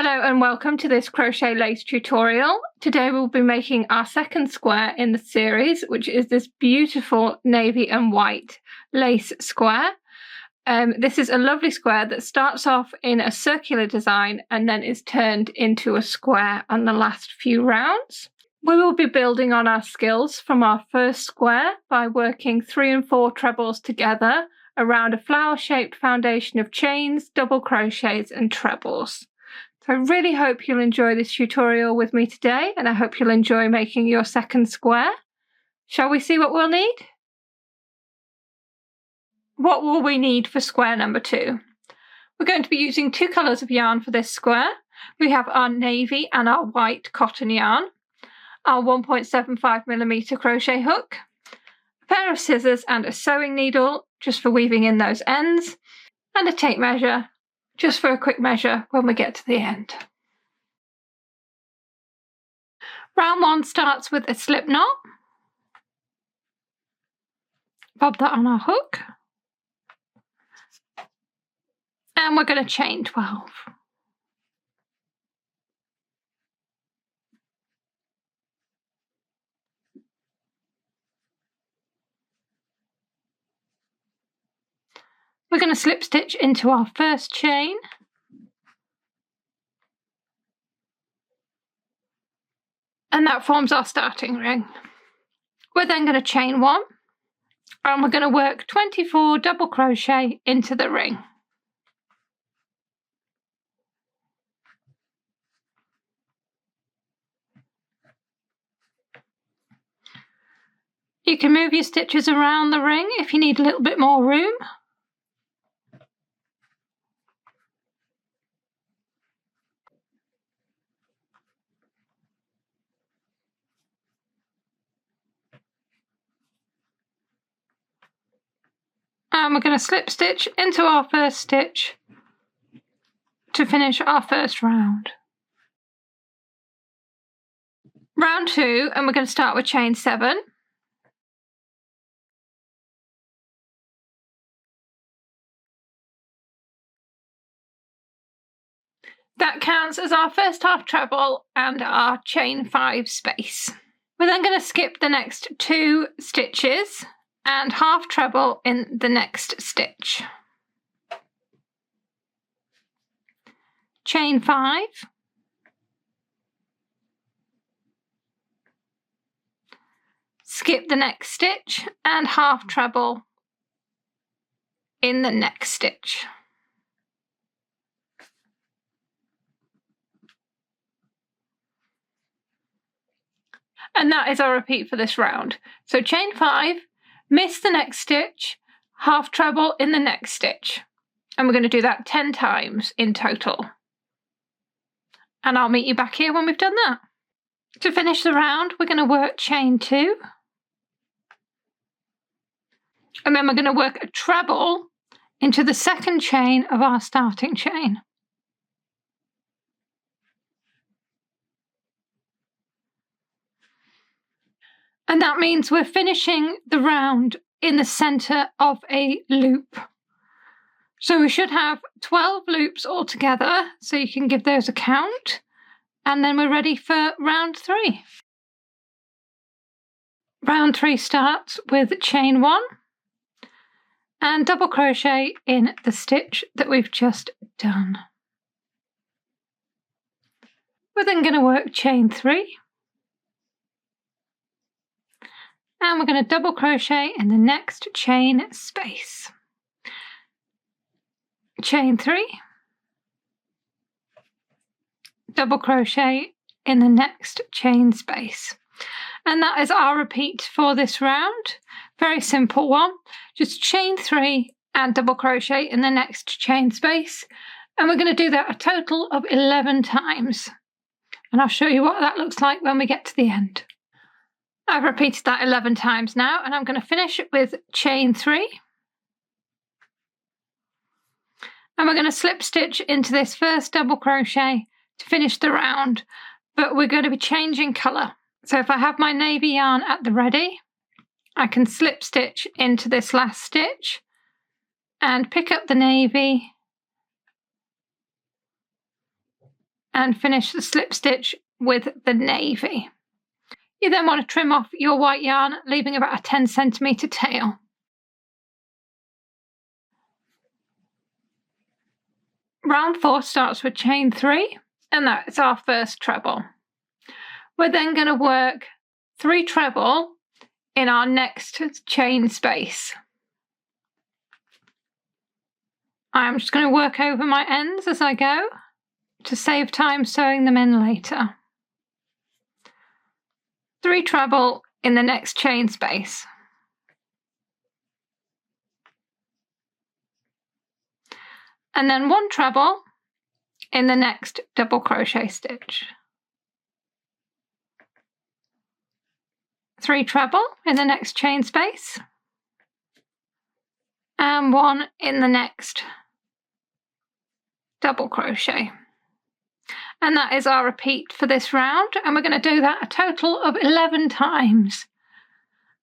Hello and welcome to this crochet lace tutorial. Today we'll be making our second square in the series, which is this beautiful navy and white lace square. This is a lovely square that starts off in a circular design and then is turned into a square on the last few rounds. We will be building on our skills from our first square by working 3 and 4 trebles together around a flower-shaped foundation of chains, double crochets and trebles. So I really hope you'll enjoy this tutorial with me today, and I hope you'll enjoy making your second square. Shall we see what we'll need? What will we need for square number 2? We're going to be using 2 colours of yarn for this square. We have our navy and our white cotton yarn, our 1.75mm crochet hook, a pair of scissors and a sewing needle just for weaving in those ends, and a tape measure just for a quick measure when we get to the end. Round 1 starts with a slip knot. Bob that on our hook. And we're going to chain 12. We're going to slip stitch into our first chain. And that forms our starting ring. We're then going to chain 1 and we're going to work 24 double crochet into the ring. You can move your stitches around the ring if you need a little bit more room. And we're going to slip stitch into our first stitch to finish our first round. Round 2, and we're going to start with chain 7. That counts as our first half treble and our chain 5 space. We're then going to skip the next 2 stitches and half treble in the next stitch. Chain 5. Skip the next stitch and half treble in the next stitch. And that is our repeat for this round. So chain 5, miss the next stitch, half treble in the next stitch. And we're going to do that 10 times in total. And I'll meet you back here when we've done that. To finish the round, we're going to work chain 2. And then we're going to work a treble into the second chain of our starting chain. And that means we're finishing the round in the centre of a loop. So we should have 12 loops altogether, so you can give those a count. And then we're ready for round 3. Round 3 starts with chain 1 and double crochet in the stitch that we've just done. We're then going to work chain 3. And we're going to double crochet in the next chain space. Chain 3. Double crochet in the next chain space. And that is our repeat for this round. Very simple one. Just chain 3 and double crochet in the next chain space. And we're going to do that a total of 11 times. And I'll show you what that looks like when we get to the end. I've repeated that 11 times now, and I'm going to finish with chain 3. And we're going to slip stitch into this first double crochet to finish the round, but we're going to be changing colour. So if I have my navy yarn at the ready, I can slip stitch into this last stitch and pick up the navy and finish the slip stitch with the navy. You then want to trim off your white yarn, leaving about a 10cm tail. Round 4 starts with chain 3, and that's our first treble. We're then going to work 3 treble in our next chain space. I'm just going to work over my ends as I go to save time sewing them in later. 3 treble in the next chain space. And then 1 treble in the next double crochet stitch. 3 treble in the next chain space. And 1 in the next double crochet. And that is our repeat for this round, and we're going to do that a total of 11 times.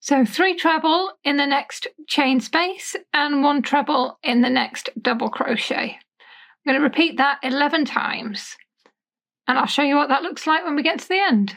So 3 treble in the next chain space and 1 treble in the next double crochet. I'm going to repeat that 11 times, and I'll show you what that looks like when we get to the end.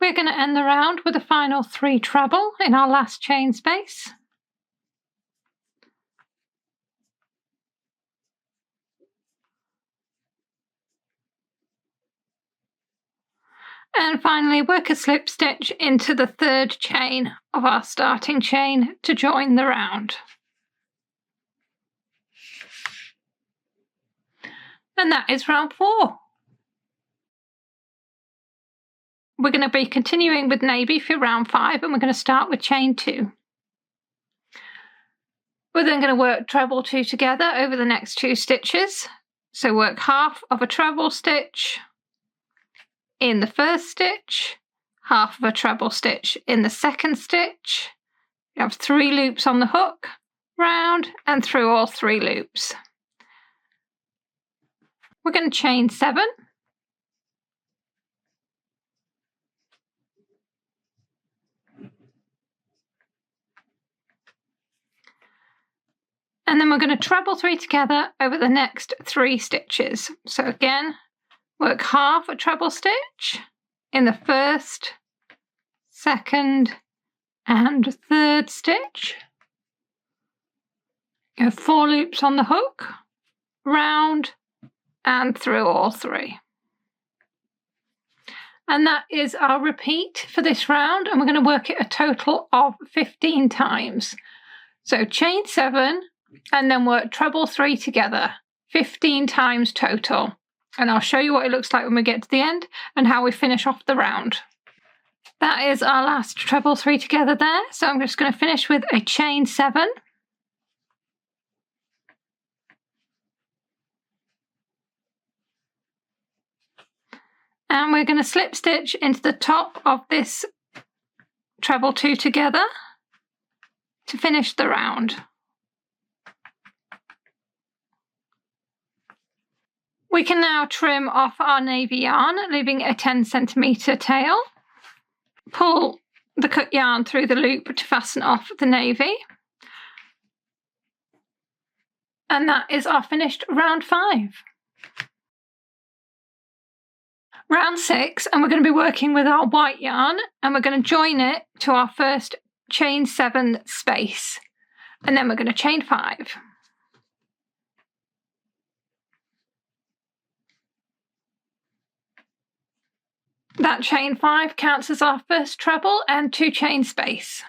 We're going to end the round with a final 3 treble in our last chain space. And finally work a slip stitch into the 3rd chain of our starting chain to join the round. And that is round 4. We're going to be continuing with navy for round 5, and we're going to start with chain 2. We're then going to work treble 2 together over the next 2 stitches. So work half of a treble stitch in the first stitch, half of a treble stitch in the second stitch. You have 3 loops on the hook, round and through all 3 loops. We're going to chain 7. And then we're going to treble 3 together over the next 3 stitches. So again, work half a treble stitch in the first, second, and 3rd stitch. You have 4 loops on the hook, round, and through all 3. And that is our repeat for this round, and we're going to work it a total of 15 times. So chain 7, and then work treble 3 together, 15 times total. And I'll show you what it looks like when we get to the end and how we finish off the round. That is our last treble 3 together there. So I'm just going to finish with a chain 7. And we're going to slip stitch into the top of this treble 2 together to finish the round. We can now trim off our navy yarn, leaving a 10cm tail. Pull the cut yarn through the loop to fasten off the navy. And that is our finished round 5. Round 6, and we're going to be working with our white yarn, and we're going to join it to our first chain 7 space. And then we're going to chain 5. That chain 5 counts as our first treble and 2 chain space.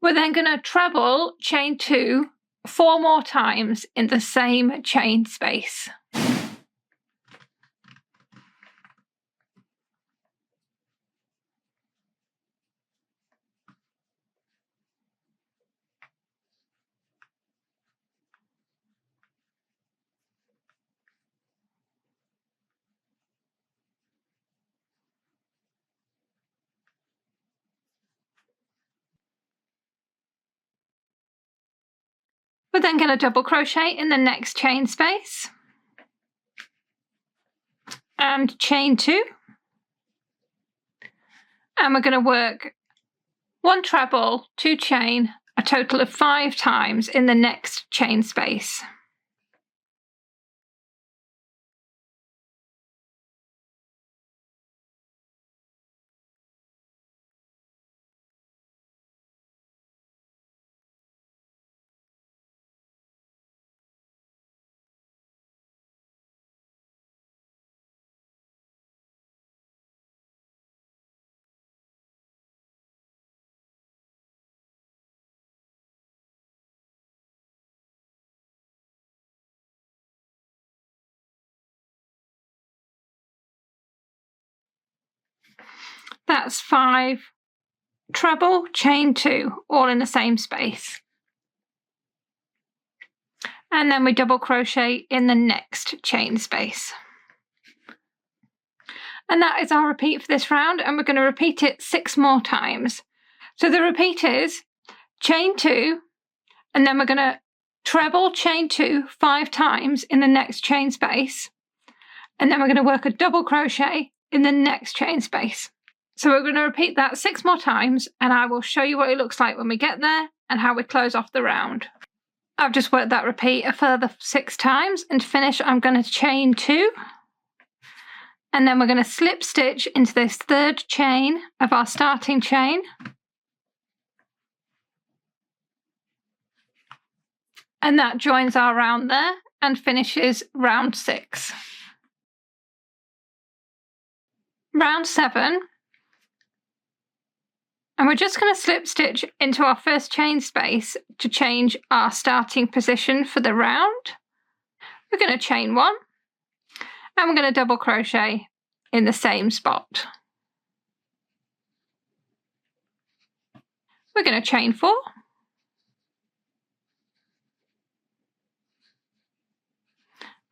We're then going to treble chain 2 4 more times in the same chain space. We're then going to double crochet in the next chain space and chain 2, and we're going to work 1 treble, 2 chain, a total of 5 times in the next chain space. That's 5 treble, chain 2, all in the same space. And then we double crochet in the next chain space. And that is our repeat for this round, and we're going to repeat it 6 more times. So the repeat is chain 2, and then we're going to treble chain 2 5 times in the next chain space, and then we're going to work a double crochet in the next chain space. So we're going to repeat that 6 more times, and I will show you what it looks like when we get there and how we close off the round. I've just worked that repeat a further 6 times, and to finish I'm going to chain 2, and then we're going to slip stitch into this 3rd chain of our starting chain, and that joins our round there and finishes round 6. Round 7, and we're just going to slip stitch into our first chain space to change our starting position for the round. We're going to chain 1, and we're going to double crochet in the same spot. We're going to chain 4,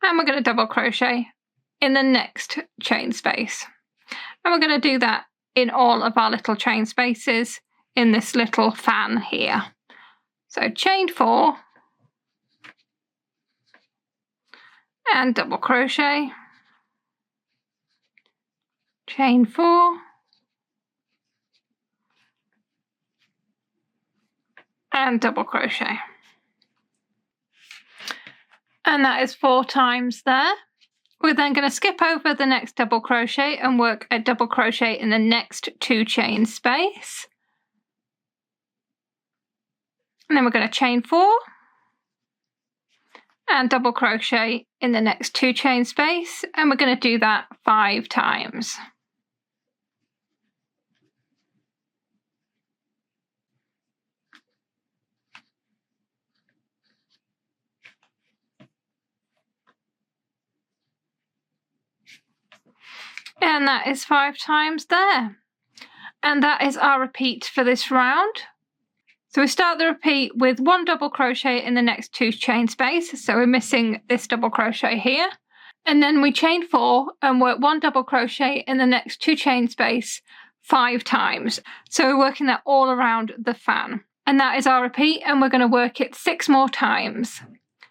and we're going to double crochet in the next chain space. And we're going to do that in all of our little chain spaces in this little fan here. So chain 4 and double crochet, chain 4 and double crochet. And that is 4 times there. We're then going to skip over the next double crochet and work a double crochet in the next 2 chain space. And then we're going to chain 4 and double crochet in the next 2 chain space, and we're going to do that 5 times. And that is 5 times there. And that is our repeat for this round. So we start the repeat with 1 double crochet in the next 2 chain space. So we're missing this double crochet here. And then we chain 4 and work 1 double crochet in the next 2 chain space 5 times. So we're working that all around the fan. And that is our repeat, and we're going to work it 6 more times.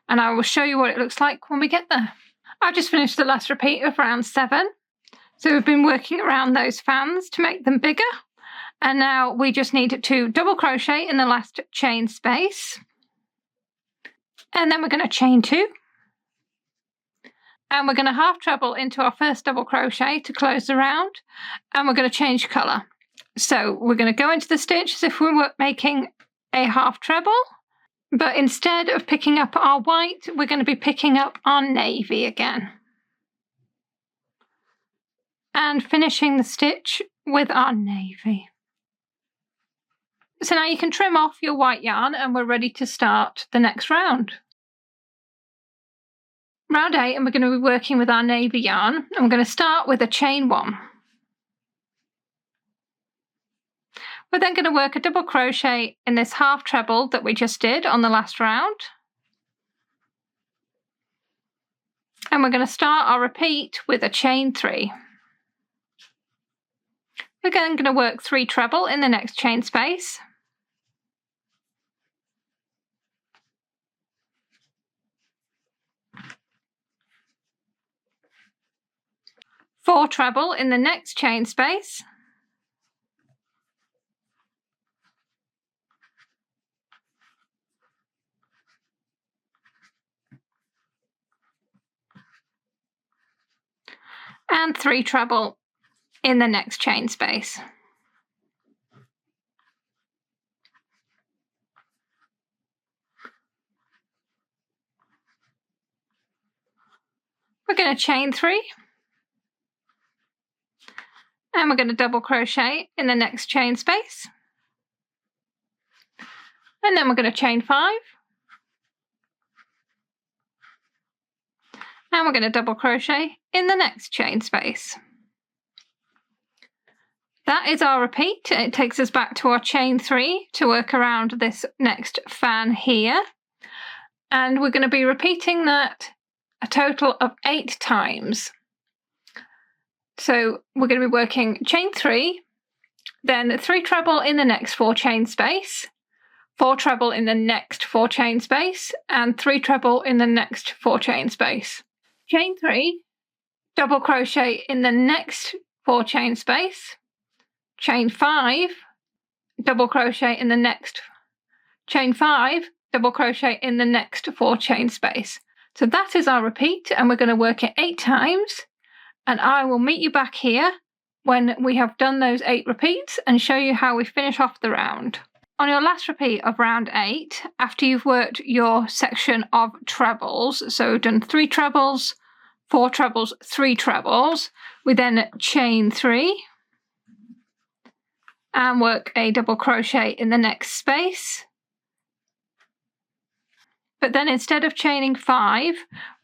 And I will show you what it looks like when we get there. I've just finished the last repeat of round 7. So we've been working around those fans to make them bigger. And now we just need to double crochet in the last chain space. And then we're going to chain 2. And we're going to half treble into our first double crochet to close the round. And we're going to change colour. So we're going to go into the stitch as if we were making a half treble. But instead of picking up our white, we're going to be picking up our navy again. And finishing the stitch with our navy. So now you can trim off your white yarn and we're ready to start the next round. Round 8, and we're going to be working with our navy yarn, and we're going to start with a chain 1. We're then going to work a double crochet in this half treble that we just did on the last round. And we're going to start our repeat with a chain 3. We're then going to work 3 treble in the next chain space. 4 treble in the next chain space, and 3 treble in the next chain space. We're going to chain 3, and we're going to double crochet in the next chain space, and then we're going to chain 5, and we're going to double crochet in the next chain space. That is our repeat. It takes us back to our chain 3 to work around this next fan here, and we're going to be repeating that a total of 8 times. So we're going to be working chain 3, then 3 treble in the next 4 chain space, 4 treble in the next 4 chain space, and 3 treble in the next 4 chain space. Chain 3, double crochet in the next 4 chain space, chain 5, double crochet in the next, chain 5, double crochet in the next 4 chain space. So that is our repeat, and we're going to work it 8 times, and I will meet you back here when we have done those 8 repeats and show you how we finish off the round. On your last repeat of round 8, after you've worked your section of trebles, so we've done 3 trebles, 4 trebles, 3 trebles, we then chain 3 and work a double crochet in the next space. But then instead of chaining 5,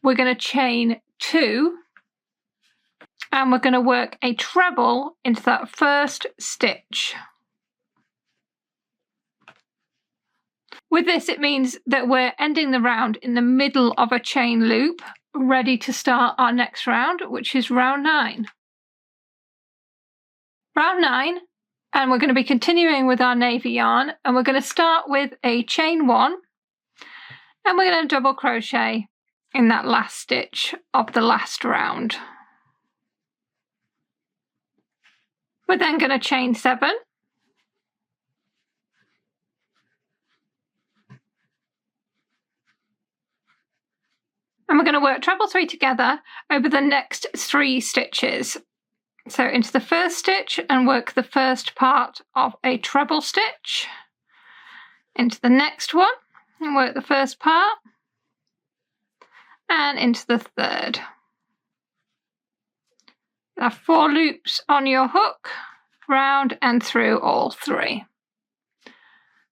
we're going to chain 2, and we're going to work a treble into that first stitch. With this, it means that we're ending the round in the middle of a chain loop, ready to start our next round, which is round 9. Round 9, and we're going to be continuing with our navy yarn, and we're going to start with a chain 1, and we're going to double crochet in that last stitch of the last round. We're then going to chain 7, and we're going to work treble 3 together over the next 3 stitches. So into the first stitch and work the first part of a treble stitch, into the next one and work the first part, and into the third. You have 4 loops on your hook, round and through all 3.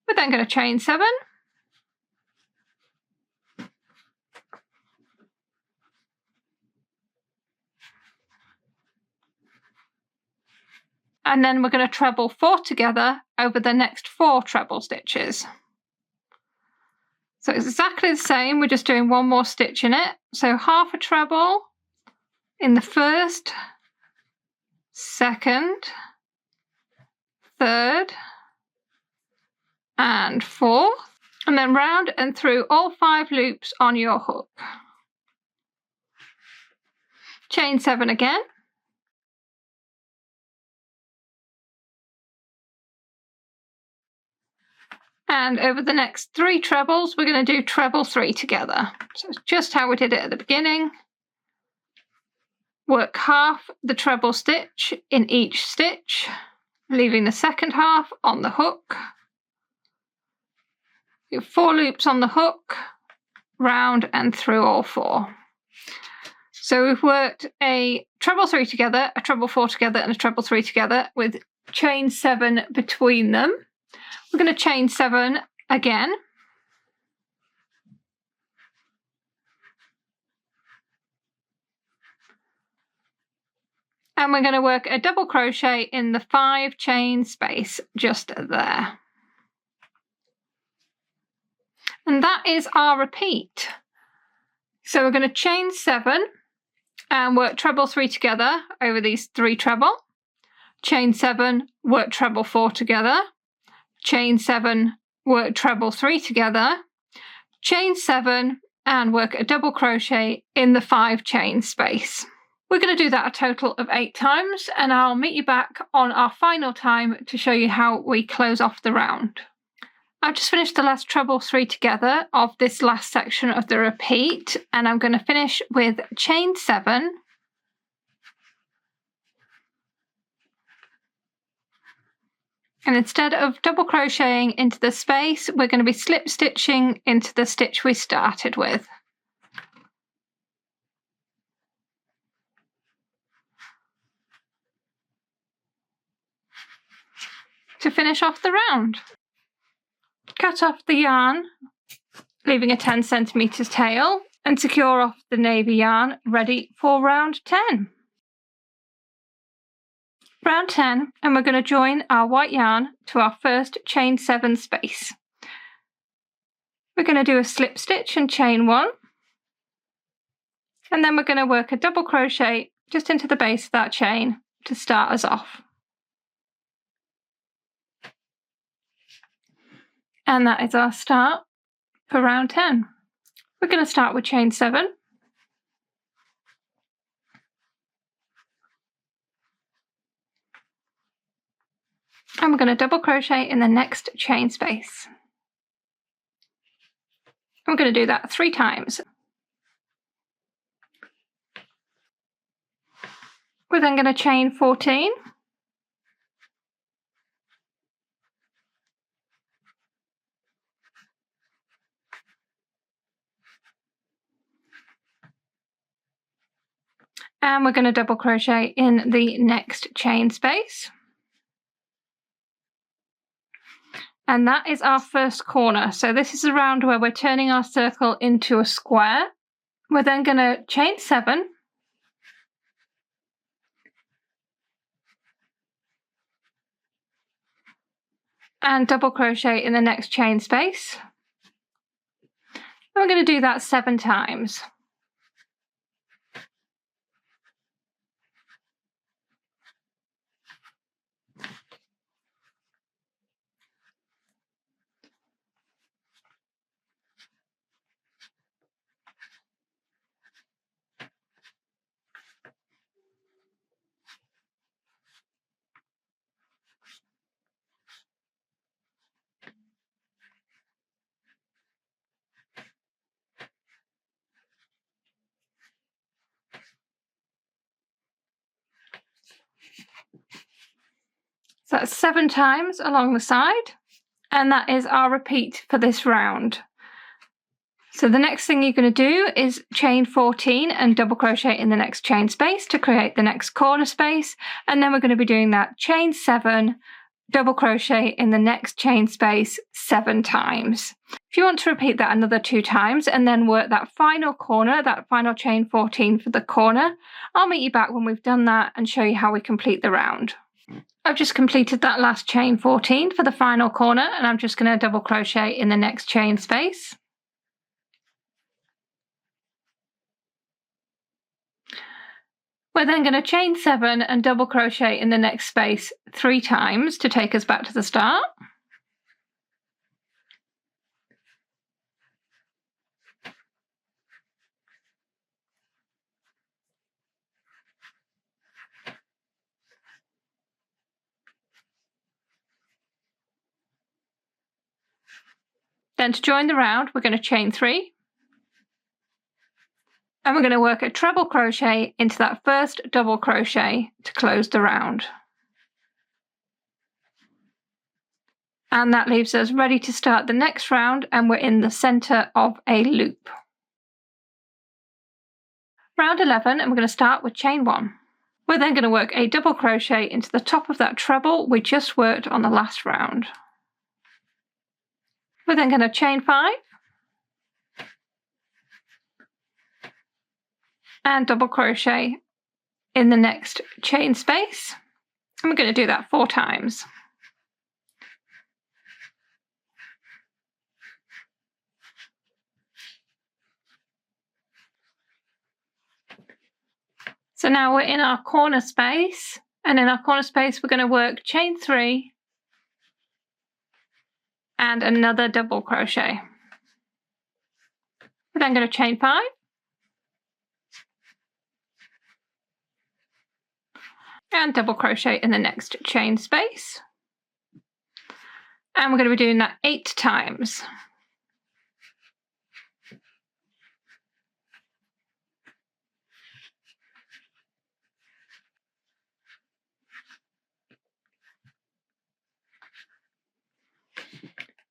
We're then going to chain 7, and then we're going to treble 4 together over the next 4 treble stitches. So it's exactly the same, we're just doing 1 more stitch in it. So half a treble in the first, second, third, and fourth, and then round and through all 5 loops on your hook. Chain 7 again. And over the next 3 trebles, we're going to do treble 3 together. So it's just how we did it at the beginning. Work half the treble stitch in each stitch, leaving the second half on the hook. You have 4 loops on the hook, round and through all 4. So we've worked a treble 3 together, a treble 4 together, and a treble 3 together with chain 7 between them. We're going to chain 7 again. And we're going to work a double crochet in the 5 chain space just there. And that is our repeat. So we're going to chain 7 and work treble 3 together over these 3 treble. Chain 7, work treble 4 together. Chain 7, work treble 3 together, chain 7 and work a double crochet in the 5 chain space. We're going to do that a total of 8 times, and I'll meet you back on our final time to show you how we close off the round. I've just finished the last treble 3 together of this last section of the repeat, and I'm going to finish with chain 7, and instead of double crocheting into the space, we're going to be slip stitching into the stitch we started with. To finish off the round. Cut off the yarn, leaving a 10 centimeters tail, and secure off the navy yarn, ready for round 10. Round 10, and we're going to join our white yarn to our first chain 7 space. We're going to do a slip stitch and chain 1, and then we're going to work a double crochet just into the base of that chain to start us off. And that is our start for round 10. We're going to start with chain 7. And we're going to double crochet in the next chain space. And we're going to do that 3 times. We're then going to chain 14. And we're going to double crochet in the next chain space. And that is our first corner. So this is a round where we're turning our circle into a square. We're then going to chain 7. And double crochet in the next chain space. And we're going to do that 7 times. So that's 7 times along the side, and that is our repeat for this round. So the next thing you're going to do is chain 14 and double crochet in the next chain space to create the next corner space, and then we're going to be doing that chain 7, double crochet in the next chain space 7 times. If you want to repeat that another 2 times and then work that final corner, that final chain 14 for the corner, I'll meet you back when we've done that and show you how we complete the round. I've just completed that last chain 14 for the final corner, and I'm just going to double crochet in the next chain space. We're then going to chain 7 and double crochet in the next space 3 times to take us back to the start. Then to join the round, we're going to chain 3. And we're going to work a treble crochet into that first double crochet to close the round. And that leaves us ready to start the next round, and we're in the center of a loop. Round 11, and we're going to start with chain 1. We're then going to work a double crochet into the top of that treble we just worked on the last round. We're then going to chain 5 and double crochet in the next chain space, and we're going to do that 4 times. So now we're in our corner space, and in our corner space we're going to work chain 3 and another double crochet. We're then going to chain 5 and double crochet in the next chain space. And we're going to be doing that 8 times.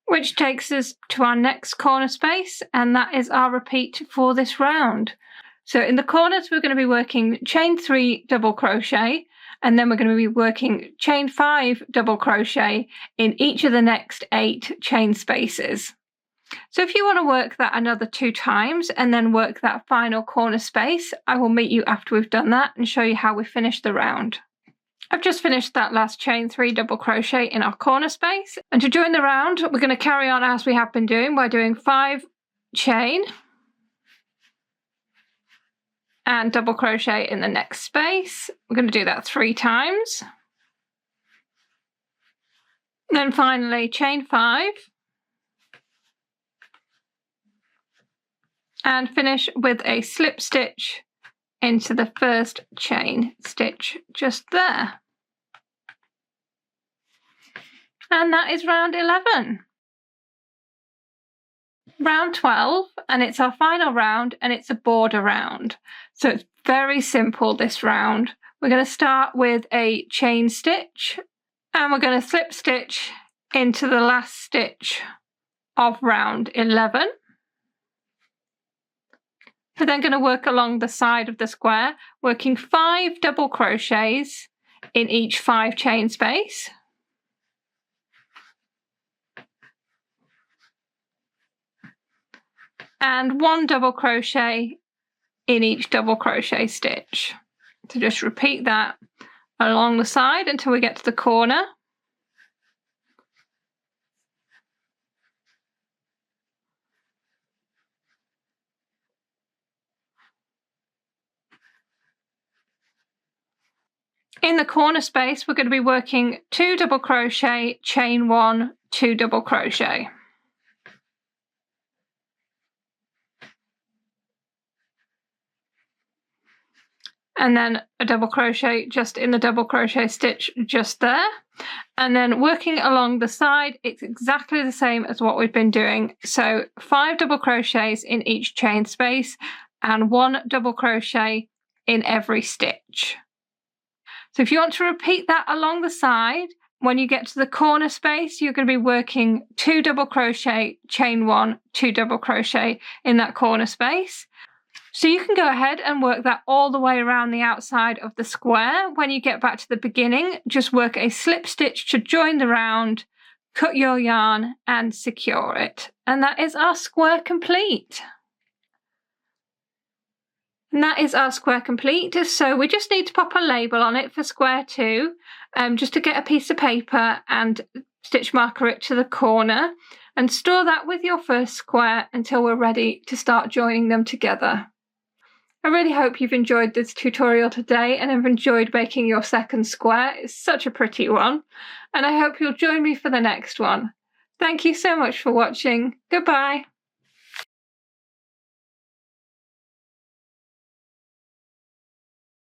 Which takes us to our next corner space, and that is our repeat for this round. So in the corners we're going to be working chain 3 double crochet, and then we're going to be working chain 5 double crochet in each of the next 8 chain spaces. So if you want to work that another 2 times and then work that final corner space, I will meet you after we've done that and show you how we finish the round. I've just finished that last chain 3 double crochet in our corner space, and to join the round we're going to carry on as we have been doing by doing 5 chain and double crochet in the next space. We're going to do that 3 times. Then finally chain 5 and finish with a slip stitch into the first chain stitch just there. And that is round 11. Round 12, and it's our final round, and it's a border round. So it's very simple, this round. We're going to start with a chain stitch, and we're going to slip stitch into the last stitch of round 11. We're then going to work along the side of the square, working 5 double crochets in each 5 chain space. And 1 double crochet in each double crochet stitch. So just repeat that along the side until we get to the corner. In the corner space, we're going to be working 2 double crochet, chain 1, 2 double crochet. And then a double crochet just in the double crochet stitch just there. And then working along the side, it's exactly the same as what we've been doing. So 5 double crochets in each chain space and 1 double crochet in every stitch. So if you want to repeat that along the side, when you get to the corner space, you're going to be working 2 double crochet, chain 1, 2 double crochet in that corner space. So you can go ahead and work that all the way around the outside of the square. When you get back to the beginning, just work a slip stitch to join the round, cut your yarn and secure it. And that is our square complete. And that is our square complete. So we just need to pop a label on it for square 2, just to get a piece of paper and stitch marker it to the corner and store that with your first square until we're ready to start joining them together. I really hope you've enjoyed this tutorial today and have enjoyed making your second square. It's such a pretty one, and I hope you'll join me for the next one. Thank you so much for watching. Goodbye.